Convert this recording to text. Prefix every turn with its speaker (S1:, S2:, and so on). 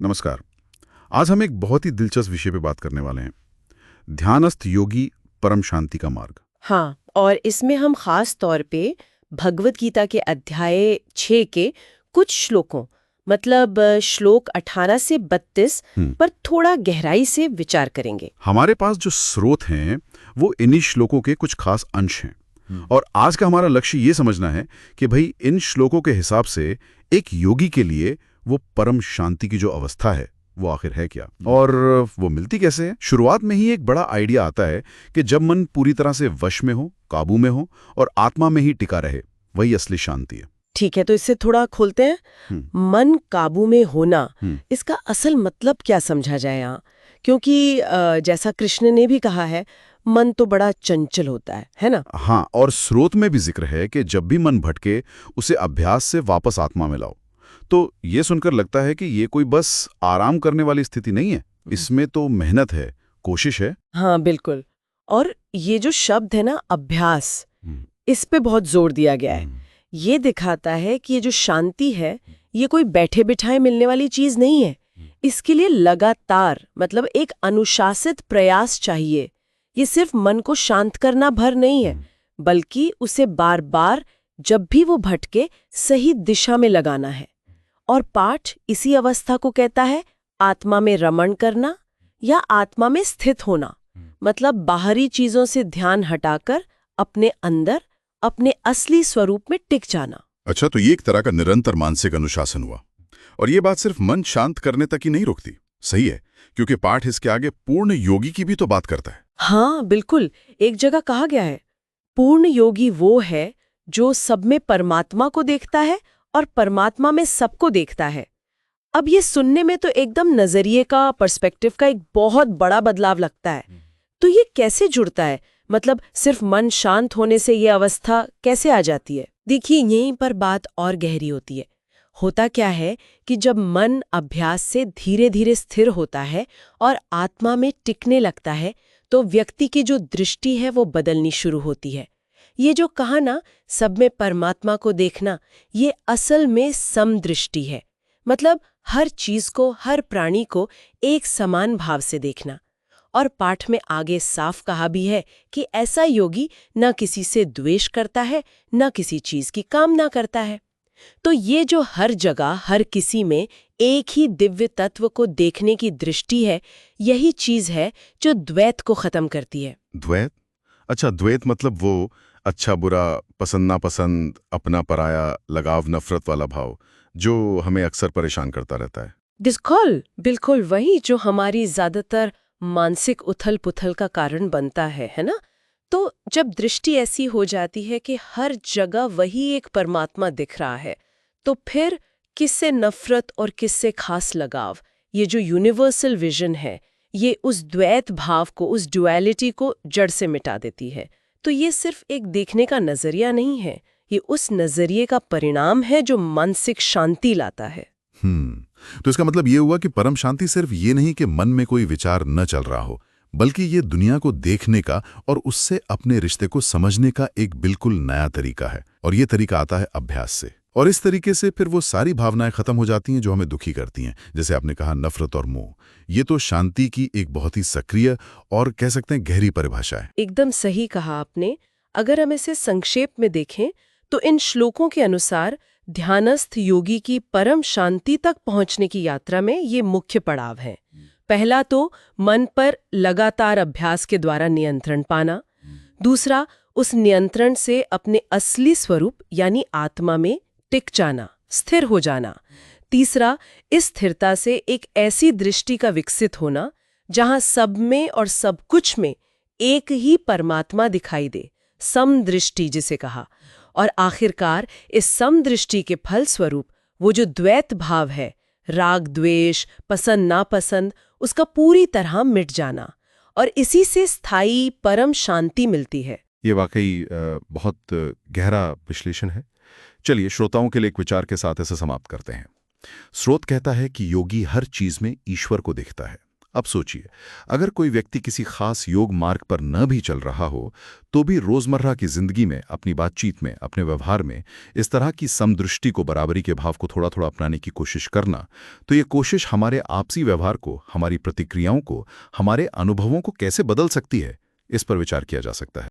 S1: नमस्कार। आज हम एक बहुत ही दिलचस्प विषय पे बात करने वाले हैं। ध्यानस्थ योगी परम शांति का मार्ग।
S2: हाँ, और इसमें हम खास तौर पे भगवत गीता के अध्याय 6 के कुछ श्लोकों मतलब श्लोक 18 से 32 पर थोड़ा गहराई से विचार करेंगे।
S1: हमारे पास जो स्रोत हैं वो इन्हीं श्लोकों के कुछ खास अंश हैं। और आज का हमारा लक्ष्य ये समझना है कि भाई इन श्लोकों के हिसाब से एक योगी के लिए वो परम शांति की जो अवस्था है वो आखिर है क्या, और वो मिलती कैसे है। शुरुआत में ही एक बड़ा आइडिया आता है कि जब मन पूरी तरह से वश में हो, काबू में हो और आत्मा में ही टिका रहे, वही असली शांति है।
S2: ठीक है, तो इससे थोड़ा खोलते हैं। मन काबू में होना, इसका असल मतलब क्या समझा जाए यहाँ? क्योंकि जैसा कृष्ण ने भी कहा है, मन तो बड़ा चंचल होता है ना?
S1: हाँ, और स्रोत में भी जिक्र है कि जब भी मन भटके उसे अभ्यास से वापस आत्मा में लाओ। तो ये सुनकर लगता है कि ये कोई बस आराम करने वाली स्थिति नहीं है, इसमें तो मेहनत है, कोशिश है।
S2: हाँ बिल्कुल। और ये जो शब्द है ना, अभ्यास, इस पे बहुत जोर दिया गया है। ये दिखाता है कि ये जो शांति है, ये कोई बैठे बिठाए मिलने वाली चीज नहीं है। इसके लिए लगातार मतलब एक अनुशासित प्रयास चाहिए। ये सिर्फ मन को शांत करना भर नहीं है, बल्कि उसे बार बार जब भी वो भटके सही दिशा में लगाना है। और पाठ इसी अवस्था को कहता है आत्मा में रमण करना या आत्मा में स्थित होना। मतलब बाहरी चीजों से ध्यान हटाकर अपने अंदर अपने असली स्वरूप में टिक जाना।
S3: अच्छा, तो ये एक तरह का निरंतर मानसिक अनुशासन हुआ। और ये बात सिर्फ मन शांत करने तक ही नहीं रुकती। सही है, क्योंकि पाठ इसके आगे पूर्ण योगी की भी तो बात करता है।
S2: हाँ बिल्कुल। एक जगह कहा गया है, पूर्ण योगी वो है जो सब में परमात्मा को देखता है और परमात्मा में सबको देखता है। अब ये सुनने में तो एकदम नजरिए का, पर्सपेक्टिव का एक बहुत बड़ा बदलाव लगता है। तो ये कैसे जुड़ता है? मतलब सिर्फ मन शांत होने से ये अवस्था कैसे आ जाती है? देखिए, यहीं पर बात और गहरी होती है। होता क्या है कि जब मन अभ्यास से धीरे धीरे स्थिर होता है और आत्मा में टिकने लगता है, तो व्यक्ति की जो दृष्टि है वो बदलनी शुरू होती है। ये जो कहा ना, सब में परमात्मा को देखना, ये असल में समदृष्टि है। मतलब हर चीज को, हर प्राणी को एक समान भाव से देखना। और पाठ में आगे साफ कहा भी है कि ऐसा योगी न किसी से द्वेष करता है, न किसी चीज की कामना करता है। तो ये जो हर जगह, हर किसी में एक ही दिव्य तत्व को देखने की दृष्टि है, यही चीज है जो द्वैत को खत्म करती है।
S3: द्वैत? अच्छा, द्वैत मतलब वो अच्छा बुरा, पसंद नापसंद, अपना पराया, लगाव नफरत वाला भाव जो हमें अक्सर परेशान करता रहता है।
S2: बिल्कुल वही जो हमारी ज्यादातर मानसिक उथल पुथल का कारण बनता है ना? तो जब दृष्टि ऐसी हो जाती है कि हर जगह वही एक परमात्मा दिख रहा है, तो फिर किससे नफरत और किससे खास लगाव, ये जो यूनिवर्सल विजन है, ये उस द्वैत भाव को, उस डुअलिटी को जड़ से मिटा देती है। तो ये सिर्फ एक देखने का नजरिया नहीं है, ये उस नजरिए का परिणाम है जो मानसिक शांति लाता है।
S3: तो इसका मतलब ये हुआ कि परम शांति सिर्फ ये नहीं कि मन में कोई विचार न चल रहा हो, बल्कि ये दुनिया को देखने का और उससे अपने रिश्ते को समझने का एक बिल्कुल नया तरीका है। और ये तरीका आता है अभ्यास से। और इस तरीके से फिर वो सारी भावनाएं खत्म हो जाती हैं जो हमें दुखी करती हैं, जैसे आपने कहा नफरत और मोह। ये तो शांति की एक बहुत ही सक्रिय और कह सकते हैं गहरी परिभाषा है।
S2: एकदम सही कहा आपने। अगर हम इसे संक्षेप में देखें तो इन श्लोकों के अनुसार ध्यानस्थ योगी की परम शांति तक पहुंचने की यात्रा में ये मुख्य पड़ाव हैं। पहला तो मन पर लगातार अभ्यास के द्वारा नियंत्रण पाना। दूसरा, उस नियंत्रण से अपने असली स्वरूप यानी आत्मा में टिक जाना, स्थिर हो जाना। तीसरा, इस स्थिरता से एक ऐसी दृष्टि का विकसित होना जहां सब में और सब कुछ में एक ही परमात्मा दिखाई दे, समदृष्टि जिसे कहा। और आखिरकार इस समदृष्टि के फलस्वरूप वो जो द्वैत भाव है, राग द्वेष, पसंद नापसंद, उसका पूरी तरह मिट जाना, और इसी से स्थायी परम शांति मिलती है।
S4: ये वाकई बहुत गहरा विश्लेषण है। चलिए श्रोताओं के लिए एक विचार के साथ इसे समाप्त करते हैं। स्रोत कहता है कि योगी हर चीज में ईश्वर को देखता है, अब सोचिए, अगर कोई व्यक्ति किसी खास योग मार्ग पर न भी चल रहा हो, तो भी रोजमर्रा की जिंदगी में, अपनी बातचीत में, अपने व्यवहार में इस तरह की समदृष्टि को, बराबरी के भाव को थोड़ा थोड़ा अपनाने की कोशिश करना, तो ये कोशिश हमारे आपसी व्यवहार को, हमारी प्रतिक्रियाओं को, हमारे अनुभवों को कैसे बदल सकती है, इस पर विचार किया जा सकता है।